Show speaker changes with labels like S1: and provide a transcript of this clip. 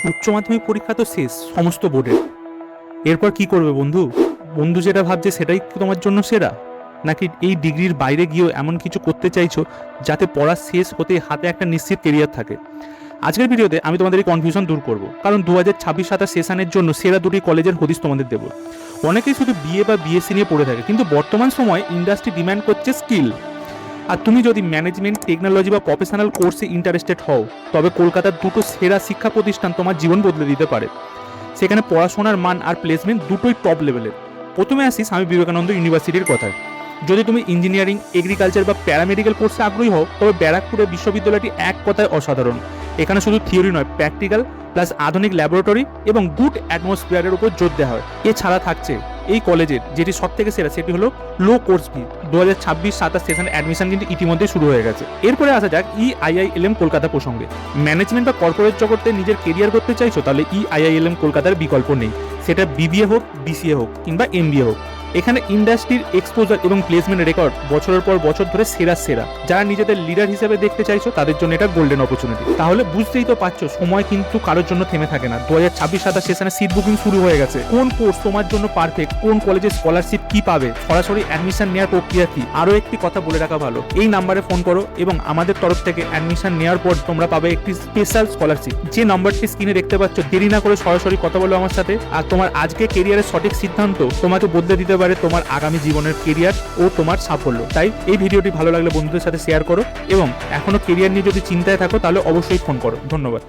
S1: উচ্চ মাধ্যমিক পরীক্ষা তো শেষ সমস্ত বোর্ডের। এরপর কি করবে বন্ধু? বন্ধু যেটা ভাবছে সেটাই কি তোমার জন্য সেরা, নাকি এই ডিগ্রির বাইরে গিয়েও এমন কিছু করতে চাইছো যাতে পড়া শেষ হতে হাতে একটা নিশ্চিত কেরিয়ার থাকে? আজকের ভিডিওতে আমি তোমাদের এই কনফিউশন দূর করব, কারণ 2026-27 সেশনের জন্য সেরা দুটি কলেজের হদিশ তোমাদের দেবো। অনেকেই শুধু বিএ বা বিএসসি নিয়ে পড়ে থাকে, কিন্তু বর্তমান সময় ইন্ডাস্ট্রি ডিমান্ড করছে স্কিল। আর তুমি যদি ম্যানেজমেন্ট, টেকনোলজি বা প্রফেশনাল কোর্সে ইন্টারেস্টেড হও, তবে কলকাতার দুটো সেরা শিক্ষা প্রতিষ্ঠান তোমার জীবন বদলে দিতে পারে। সেখানে পড়াশোনার মান আর প্লেসমেন্ট দুটোই টপ লেভেলের। প্রথমে আসি স্বামী বিবেকানন্দ ইউনিভার্সিটির কথায়। যদি তুমি ইঞ্জিনিয়ারিং, এগ্রিকালচার বা প্যারামেডিক্যাল কোর্সে আগ্রহী হও, তবে ব্যারাকপুরের বিশ্ববিদ্যালয়টি এক কথায় অসাধারণ। এখানে শুধু থিওরি নয়, প্র্যাকটিক্যাল প্লাস আধুনিক ল্যাবরেটরি এবং গুড অ্যাটমসফিয়ারের উপর জোর দেওয়া হয়। এছাড়া থাকছে এই কলেজের যেটি সব থেকে সেরা, সেটি হলো লো কোর্স ফি। 2026-27 সেশনে অ্যাডমিশন কিন্তু ইতিমধ্যে শুরু হয়ে গেছে। এরপরে আসা যাক EIILM কলকাতা প্রসঙ্গে। ম্যানেজমেন্ট বা কর্পোরেট জগতে নিজের কেরিয়ার করতে চাইছো, তাহলে EIILM কলকাতার বিকল্প নেই। সেটা BBA হোক, BCA হোক কিংবা MBA হোক। এখানে ইন্ডাস্ট্রির এক্সপোজার এবং প্লেসমেন্ট রেকর্ড বছরের পর বছর ধরে সেরা। যারা নিজেদের লিডার হিসেবে দেখতে চাইছো, তাদের জন্য এটা গোল্ডেন অপরচুনিটি। তাহলে বুঝতেই তো পারছো, সময় কিন্তু কারোর জন্য থেমে থাকে না। 2026-27 সেশনে সিট বুকিং শুরু হয়ে গেছে। কোন কোর্স তোমার জন্য পারফেক্ট, কোন কলেজে স্কলারশিপ কি পাবে, সরাসরি অ্যাডমিশন নেওয়ার প্রক্রিয়া কি, আরো একটি কথা বলে রাখা ভালো, এই নাম্বারে ফোন করো এবং আমাদের তরফ থেকে অ্যাডমিশন নেওয়ার পর তোমরা পাবে একটি স্পেশাল স্কলারশিপ। যে নাম্বারটি স্ক্রিনে দেখতে পাচ্ছ, দেরি না করে সরাসরি কথা বলো আমার সাথে। আর তোমার আজকে কেরিয়ারের সঠিক সিদ্ধান্ত তোমাকে বদলে দিতে পারে তোমার আগামী জীবনের কেরিয়ার ও তোমার সাফল্য। তাই এই ভিডিওটি ভালো লাগলে বন্ধুদের সাথে শেয়ার করো, এবং এখনো কেরিয়ার নিয়ে যদি চিন্তায় থাকো, তাহলে অবশ্যই ফোন করো। ধন্যবাদ।